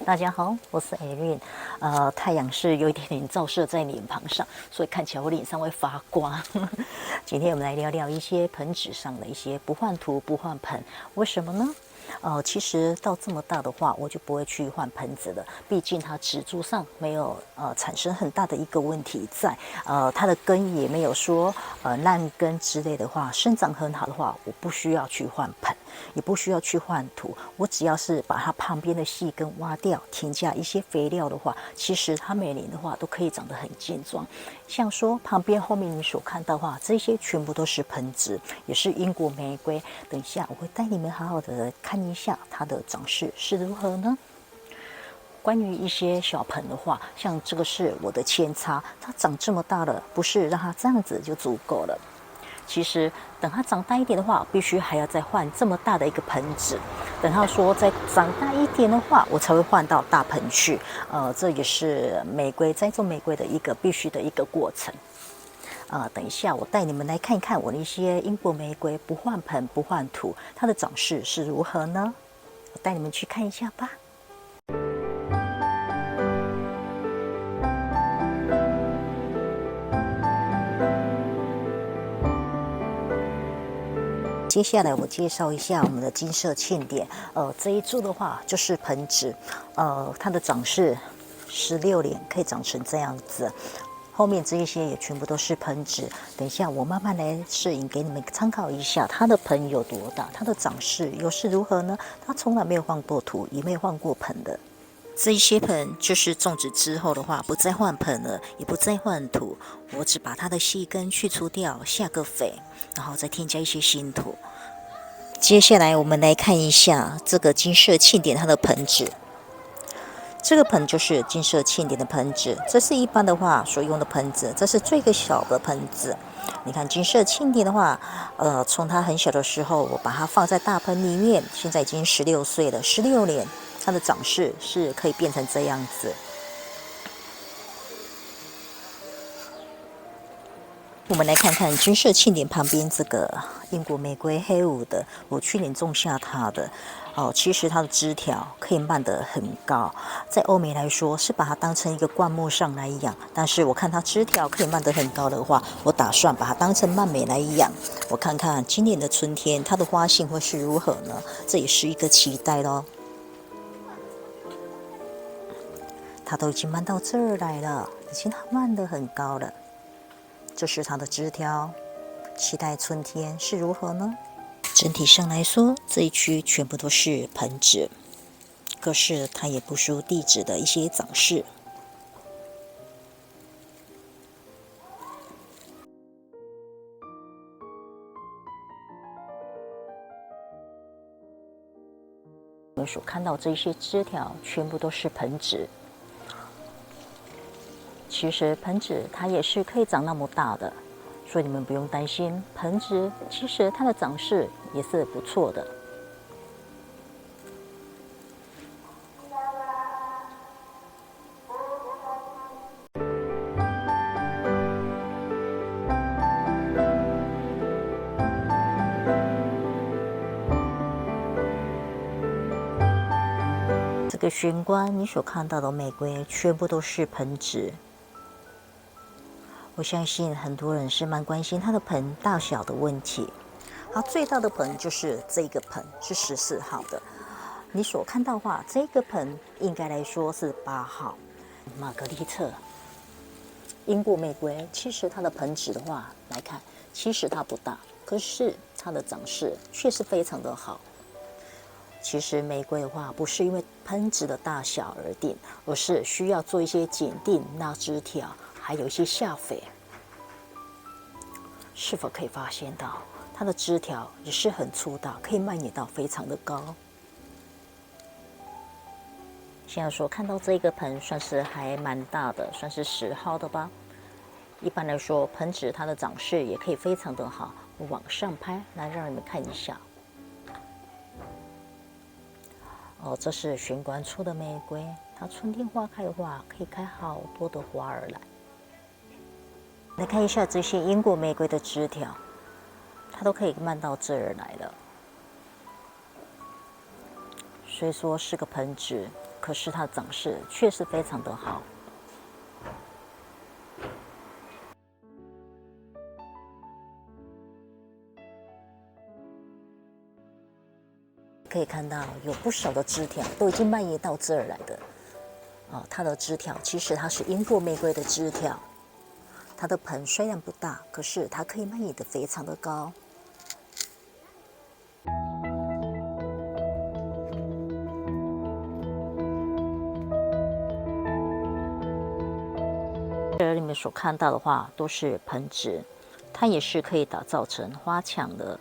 大家好，我是 Erin。太阳是有一点点照射在脸庞上，所以看起来我脸上会发光。今天我们来聊聊一些盆纸上的一些不换土不换盆，为什么呢？其实到这么大的话，我就不会去换盆子了，毕竟它植株上没有产生很大的一个问题在，它的根也没有说烂根之类的话，生长很好的话，我不需要去换盆，也不需要去换土，我只要是把它旁边的细根挖掉，添加一些肥料的话，其实它每年的话都可以长得很健壮。像说旁边后面你所看到的话，这些全部都是盆子，也是英国玫瑰。等一下我会带你们好好的看一下它的长势是如何呢？关于一些小盆的话，像这个是我的扦插，它长这么大了，不是让它这样子就足够了。其实等它长大一点的话，必须还要再换这么大的一个盆子。等它说再长大一点的话，我才会换到大盆去。这也是玫瑰栽种玫瑰的一个必须的一个过程。等一下我带你们来看一看我的一些英国玫瑰不换盆不换土，它的长势是如何呢？我带你们去看一下吧。接下来我介绍一下我们的金色庆典。这一株的话就是盆纸，它的长势16年可以长成这样子。后面这一些也全部都是盆纸。等一下我慢慢来摄影给你们参考一下，它的盆有多大，它的长势又是如何呢？它从来没有换过土，也没有换过盆的。这一些盆就是种植之后的话，不再换盆了，也不再换土，我只把它的细根去除掉，下个肥，然后再添加一些新土。接下来我们来看一下这个金色庆典它的盆纸。这个盆就是金色庆典的盆纸，这是一般的话所用的盆子，这是最小的盆子。你看金色庆典的话，从它很小的时候，我把它放在大盆里面，现在已经16岁了，16年，它的长势是可以变成这样子。我们来看看金色庆典旁边这个英国玫瑰黑五的，我去年种下它的。其实它的枝条可以蔓得很高，在欧美来说是把它当成一个灌木上来养，但是我看它枝条可以蔓得很高的话，我打算把它当成蔓莓来养。我看看今年的春天它的花性会是如何呢？这也是一个期待咯。它都已经蔓到这儿来了，已经蔓得很高了。这是它的枝条，期待春天是如何呢？整体上来说，这一区全部都是盆纸，可是它也不输地质的一些长势。我们所看到这些枝条全部都是盆纸。其实盆纸它也是可以长那么大的，所以你们不用担心。盆纸其实它的长势也是不错的。这个玄关你所看到的玫瑰全部都是盆纸。我相信很多人是蛮关心它的盆大小的问题。它最大的盆就是这个盆，是14号的。你所看到的话，这个盆应该来说是8号。玛格丽特，英国玫瑰，其实它的盆纸的话来看，其实它不大，可是它的长势却是非常的好。其实玫瑰的话，不是因为盆子的大小而定，而是需要做一些检定、拉枝条，还有一些下肥。是否可以发现到它的枝条也是很粗大，可以蔓延到非常的高。现在所看到这个盆算是还蛮大的，算是10号的吧。一般来说，盆纸它的长势也可以非常的好。我往上拍来让你们看一下。这是玄关处的玫瑰，它春天花开的话，可以开好多的花儿来。来看一下这些英国玫瑰的枝条，它都可以蔓到这儿来了。虽说是个盆植，可是它的长势确实非常的好。可以看到有不少的枝条都已经蔓延到这儿来的。它的枝条其实它是英国玫瑰的枝条，它的盆虽然不大，可是它可以蔓延得非常的高。这里面所看到的话都是盆植，它也是可以打造成花墙的。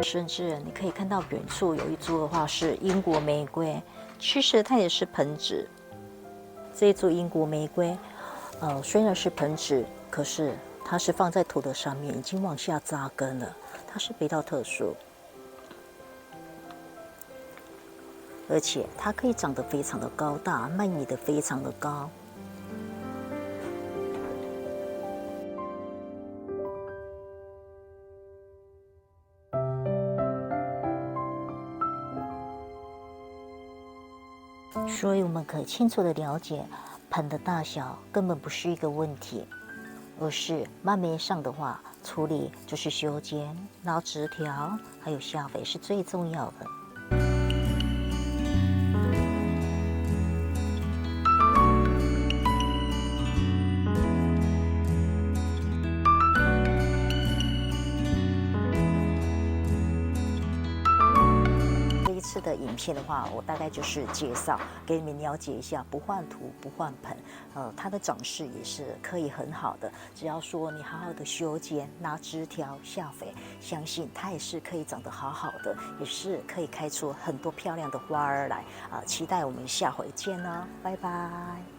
甚至你可以看到远处有一株的话是英国玫瑰，其实它也是盆植。这一株英国玫瑰，虽然是盆植，可是它是放在土的上面，已经往下扎根了，它是比较特殊，而且它可以长得非常的高大，蔓延得非常的高。所以我们可以清楚的了解，盆的大小根本不是一个问题，而是蔓延上的话，处理就是修剪、拉枝条，还有下肥是最重要的。次的影片的话，我大概就是介绍给你们了解一下，不换土不换盆，它的长势也是可以很好的。只要说你好好的修剪、拿枝条、下肥，相信它也是可以长得好好的，也是可以开出很多漂亮的花儿来。期待我们下回见哦，拜拜。